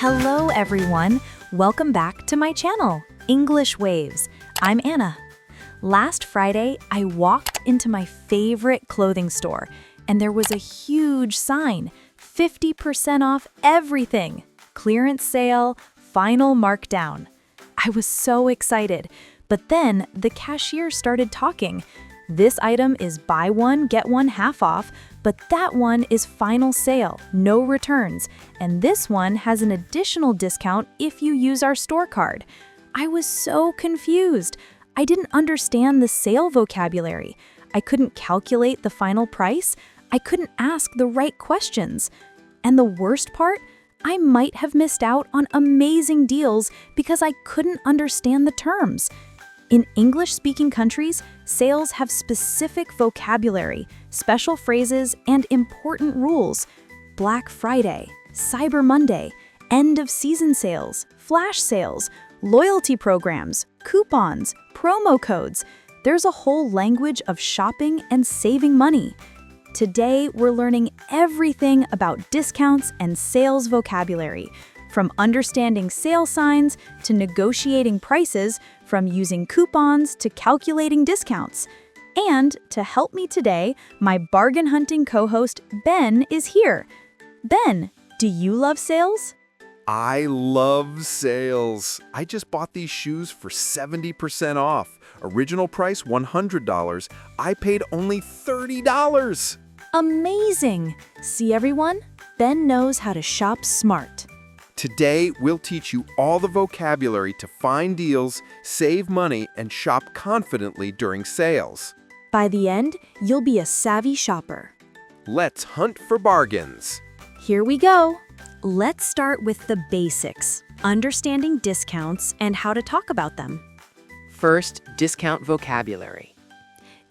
Hello everyone, welcome back to my channel, English Waves. I'm Anna. Last Friday, I walked into my favorite clothing store and there was a huge sign, 50% off everything, clearance sale, final markdown. I was so excited, but then the cashier started talking. This item is buy one, get one half off, but that one is final sale, no returns, and this one has an additional discount if you use our store card. I was so confused. I didn't understand the sale vocabulary. I couldn't calculate the final price. I couldn't ask the right questions. And the worst part, I might have missed out on amazing deals because I couldn't understand the terms. In English-speaking countries, sales have specific vocabulary, special phrases, and important rules. Black Friday, Cyber Monday, end-of-season sales, flash sales, loyalty programs, coupons, promo codes. There's a whole language of shopping and saving money. Today, we're learning everything about discounts and sales vocabulary, from understanding sale signs to negotiating prices, from using coupons to calculating discounts. And to help me today, my bargain hunting co-host Ben is here. Ben, do you love sales? I love sales. I just bought these shoes for 70% off. Original price $100. I paid only $30. Amazing! See everyone? Ben knows how to shop smart. Today, we'll teach you all the vocabulary to find deals, save money, and shop confidently during sales. By the end, you'll be a savvy shopper. Let's hunt for bargains. Here we go. Let's start with the basics, understanding discounts and how to talk about them. First, discount vocabulary.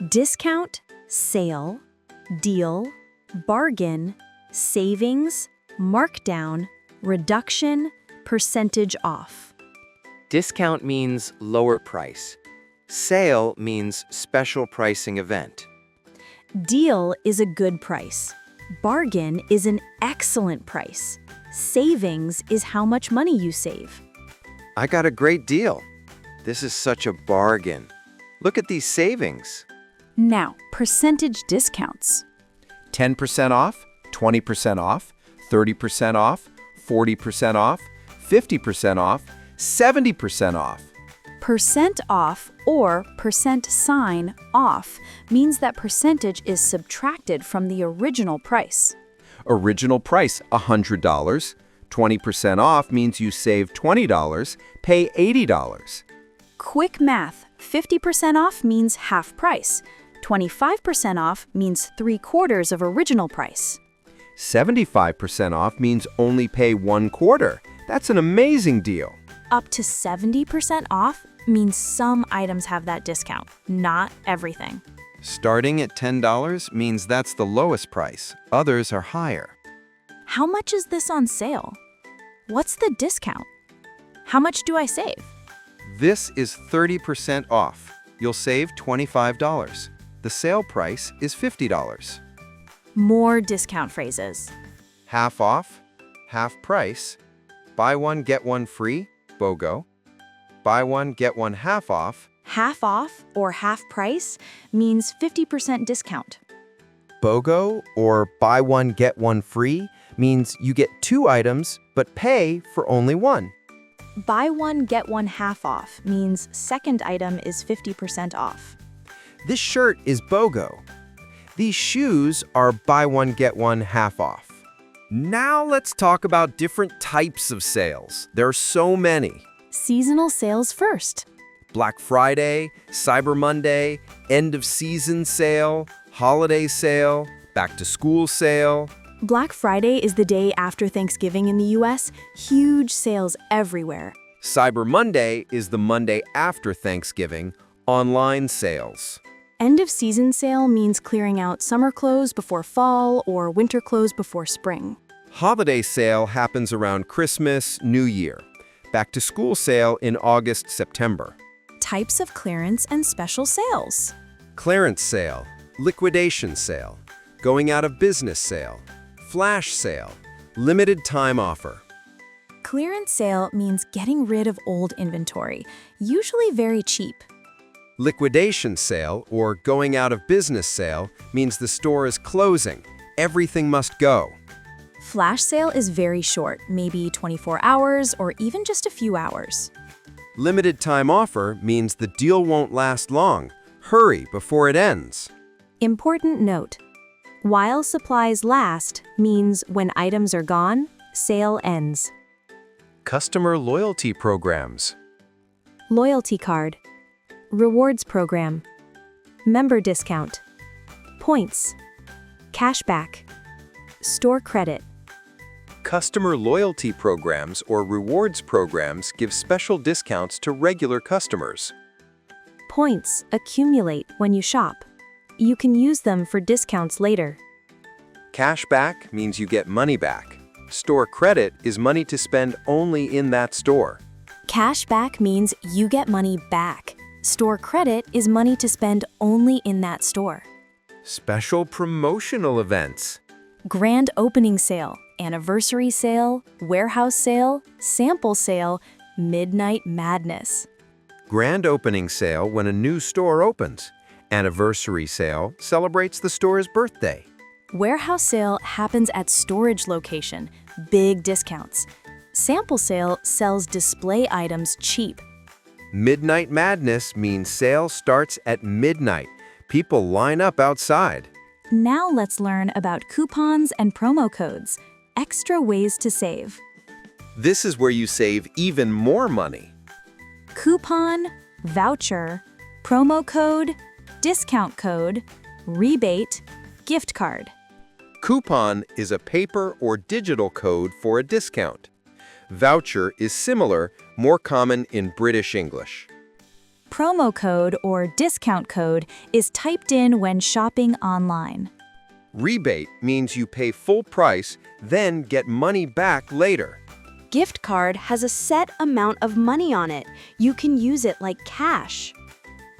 Discount, sale, deal, bargain, savings, markdown, reduction, percentage off. Discount means lower price. Sale means special pricing event. Deal is a good price. Bargain is an excellent price. Savings is how much money you save. I got a great deal. This is such a bargain. Look at these savings. Now, percentage discounts. 10% off, 20% off, 30% off, 40% off, 50% off, 70% off. Percent off or percent sign off means that percentage is subtracted from the original price. Original price $100. 20% off means you save $20, pay $80. Quick math, 50% off means half price. 25% off means 3/4 of original price. 75% off means only pay 1/4. That's an amazing deal. Up to 70% off means some items have that discount, not everything. Starting at $10 means that's the lowest price. Others are higher. How much is this on sale? What's the discount? How much do I save? This is 30% off. You'll save $25. The sale price is $50. More discount phrases. Half off, half price, buy one, get one free, BOGO, buy one, get one half off. Half off or half price means 50% discount. BOGO, or buy one, get one free, means you get 2 items but pay for only one. Buy one, get one half off means second item is 50% off. This shirt is BOGO. These shoes are buy one, get one half off. Now let's talk about different types of sales. There are so many. Seasonal sales first. Black Friday, Cyber Monday, end-of-season sale, holiday sale, back-to-school sale. Black Friday is the day after Thanksgiving in the US. Huge sales everywhere. Cyber Monday is the Monday after Thanksgiving, online sales. End-of-season sale means clearing out summer clothes before fall or winter clothes before spring. Holiday sale happens around Christmas, New Year. Back-to-school sale in August, September. Types of clearance and special sales. Clearance sale, liquidation sale, going out of business sale, flash sale, limited time offer. Clearance sale means getting rid of old inventory, usually very cheap. Liquidation sale or going out of business sale means the store is closing. Everything must go. Flash sale is very short, maybe 24 hours or even just a few hours. Limited time offer means the deal won't last long. Hurry before it ends. Important note: while supplies last means when items are gone, sale ends. Customer loyalty programs. Loyalty card. Rewards program. Member discount. Points. Cashback. Store credit. Customer loyalty programs or rewards programs give special discounts to regular customers. Points accumulate when you shop. You can use them for discounts later. Cashback means you get money back. Store credit is money to spend only in that store. Cashback means you get money back. Store credit is money to spend only in that store. Special promotional events. Grand opening sale, anniversary sale, warehouse sale, sample sale, midnight madness. Grand opening sale when a new store opens. Anniversary sale celebrates the store's birthday. Warehouse sale happens at storage location, big discounts. Sample sale sells display items cheap. Midnight madness means sale starts at midnight. People line up outside. Now let's learn about coupons and promo codes, extra ways to save. This is where you save even more money. Coupon, voucher, promo code, discount code, rebate, gift card. Coupon is a paper or digital code for a discount. Voucher is similar, more common in British English. Promo code or discount code is typed in when shopping online. Rebate means you pay full price, then get money back later. Gift card has a set amount of money on it. You can use it like cash.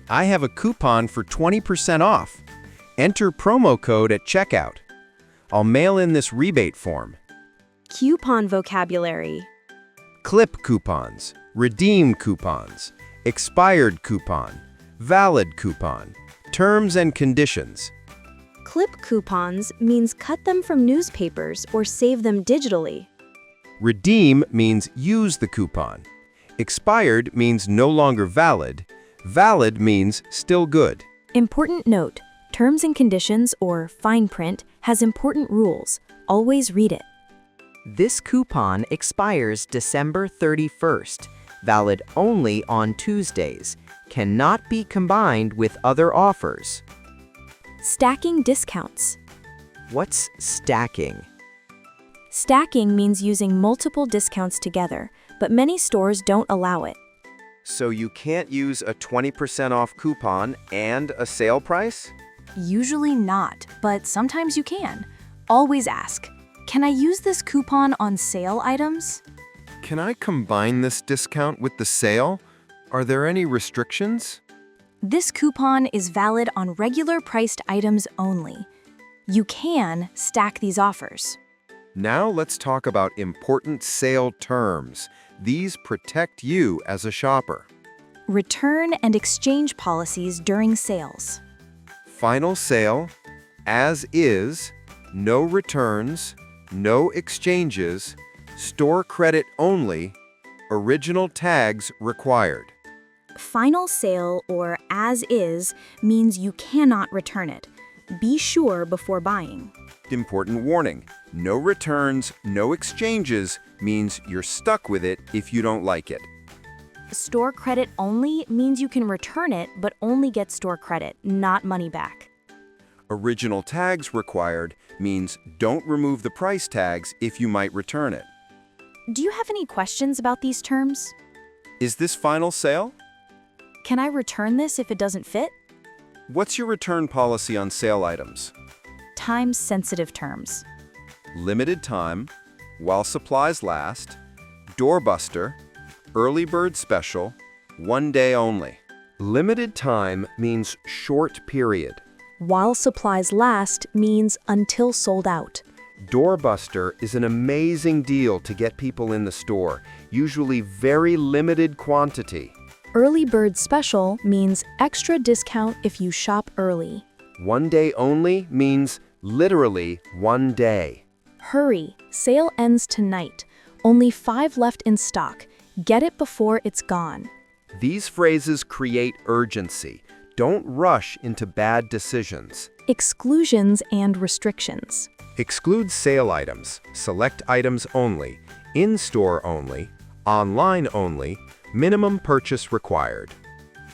I have a coupon for 20% off. Enter promo code at checkout. I'll mail in this rebate form. Coupon vocabulary. Clip coupons, redeem coupons, expired coupon, valid coupon, terms and conditions. Clip coupons means cut them from newspapers or save them digitally. Redeem means use the coupon. Expired means no longer valid. Valid means still good. Important note: terms and conditions or fine print has important rules. Always read it. This coupon expires December 31st, valid only on Tuesdays, cannot be combined with other offers. Stacking discounts. What's stacking? Stacking means using multiple discounts together, but many stores don't allow it. So you can't use a 20% off coupon and a sale price? Usually not, but sometimes you can. Always ask, can I use this coupon on sale items? Can I combine this discount with the sale? Are there any restrictions? This coupon is valid on regular priced items only. You can stack these offers. Now let's talk about important sale terms. These protect you as a shopper. Return and exchange policies during sales. Final sale, as is, no returns, no exchanges, store credit only, original tags required. Final sale or as is means you cannot return it. Be sure before buying. Important warning, no returns, no exchanges means you're stuck with it if you don't like it. Store credit only means you can return it but only get store credit, not money back. Original tags required means don't remove the price tags if you might return it. Do you have any questions about these terms? Is this final sale? Can I return this if it doesn't fit? What's your return policy on sale items? Time-sensitive terms. Limited time, while supplies last, doorbuster, early bird special, 1 day only. Limited time means short period. While supplies last means until sold out. Doorbuster is an amazing deal to get people in the store, usually very limited quantity. Early bird special means extra discount if you shop early. One day only means literally one day. Hurry, sale ends tonight. Only 5 left in stock. Get it before it's gone. These phrases create urgency. Don't rush into bad decisions. Exclusions and restrictions. Exclude sale items, select items only, in-store only, online only, minimum purchase required.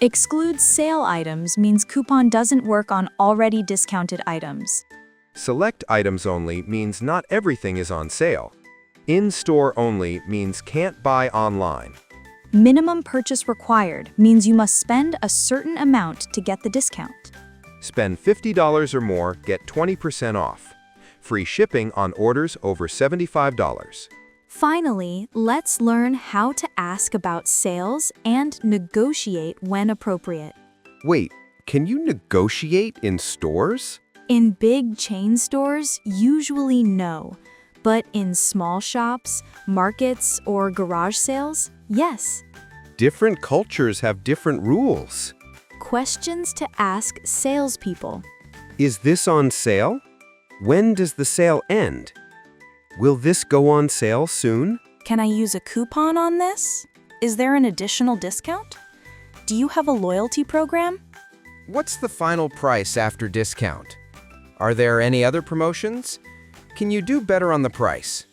Exclude sale items means coupon doesn't work on already discounted items. Select items only means not everything is on sale. In-store only means can't buy online. Minimum purchase required means you must spend a certain amount to get the discount. Spend $50 or more, get 20% off. Free shipping on orders over $75. Finally, let's learn how to ask about sales and negotiate when appropriate. Wait, can you negotiate in stores? In big chain stores, usually no. But in small shops, markets, or garage sales, yes. Different cultures have different rules. Questions to ask salespeople. Is this on sale? When does the sale end? Will this go on sale soon? Can I use a coupon on this? Is there an additional discount? Do you have a loyalty program? What's the final price after discount? Are there any other promotions? Can you do better on the price?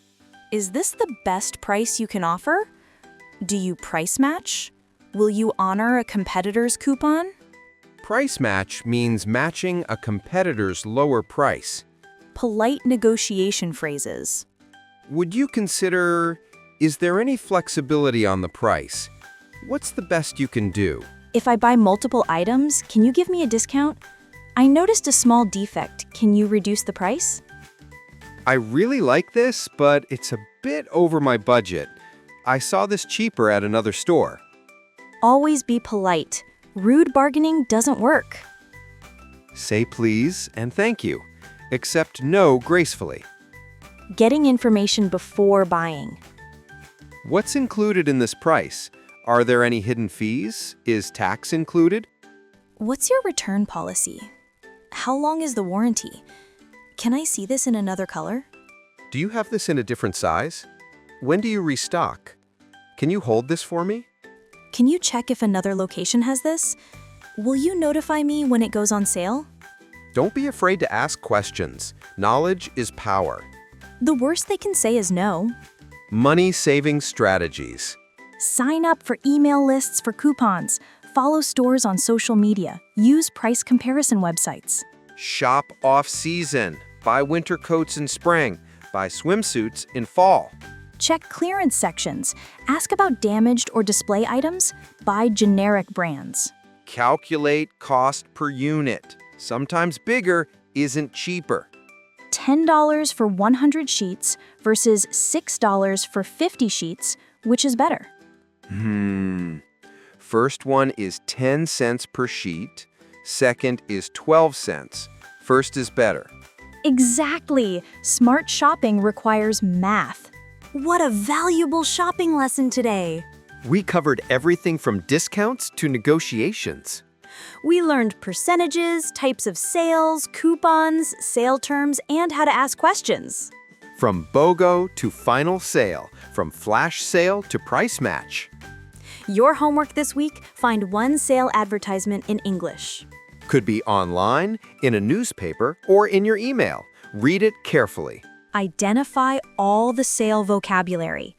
Is this the best price you can offer? Do you price match? Will you honor a competitor's coupon? Price match means matching a competitor's lower price. Polite negotiation phrases. Would you consider, is there any flexibility on the price? What's the best you can do? If I buy multiple items, can you give me a discount? I noticed a small defect. Can you reduce the price? I really like this, but it's a bit over my budget. I saw this cheaper at another store. Always be polite. Rude bargaining doesn't work. Say please and thank you. Accept no gracefully. Getting information before buying. What's included in this price? Are there any hidden fees? Is tax included? What's your return policy? How long is the warranty? Can I see this in another color? Do you have this in a different size? When do you restock? Can you hold this for me? Can you check if another location has this? Will you notify me when it goes on sale? Don't be afraid to ask questions. Knowledge is power. The worst they can say is no. Money-saving strategies. Sign up for email lists for coupons. Follow stores on social media. Use price comparison websites. Shop off-season. Buy winter coats in spring. Buy swimsuits in fall. Check clearance sections. Ask about damaged or display items. Buy generic brands. Calculate cost per unit. Sometimes bigger isn't cheaper. $10 for 100 sheets versus $6 for 50 sheets, which is better? First one is 10 cents per sheet. Second is 12 cents. First is better. Exactly. Smart shopping requires math. What a valuable shopping lesson today. We covered everything from discounts to negotiations. We learned percentages, types of sales, coupons, sale terms, and how to ask questions. From BOGO to final sale, from flash sale to price match. Your homework this week, find one sale advertisement in English. Could be online, in a newspaper, or in your email. Read it carefully. Identify all the sale vocabulary.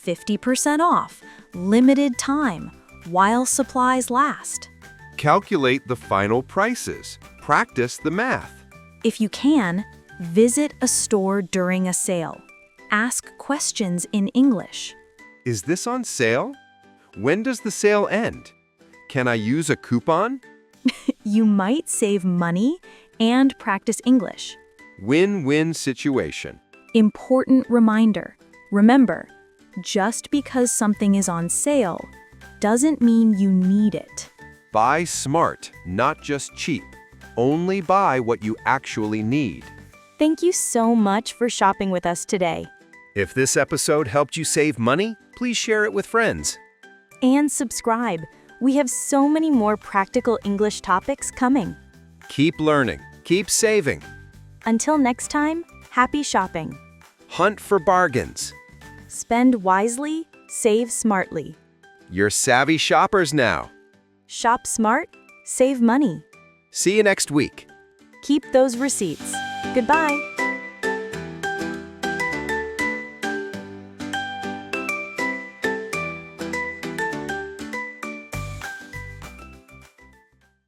50% off, limited time, while supplies last. Calculate the final prices. Practice the math. If you can, visit a store during a sale. Ask questions in English. Is this on sale? When does the sale end? Can I use a coupon? You might save money and practice English. Win-win situation. Important reminder. Remember, just because something is on sale doesn't mean you need it. Buy smart, not just cheap. Only buy what you actually need. Thank you so much for shopping with us today. If this episode helped you save money, please share it with friends. And subscribe. We have so many more practical English topics coming. Keep learning, keep saving. Until next time, happy shopping. Hunt for bargains. Spend wisely, save smartly. You're savvy shoppers now. Shop smart, save money. See you next week. Keep those receipts. Goodbye.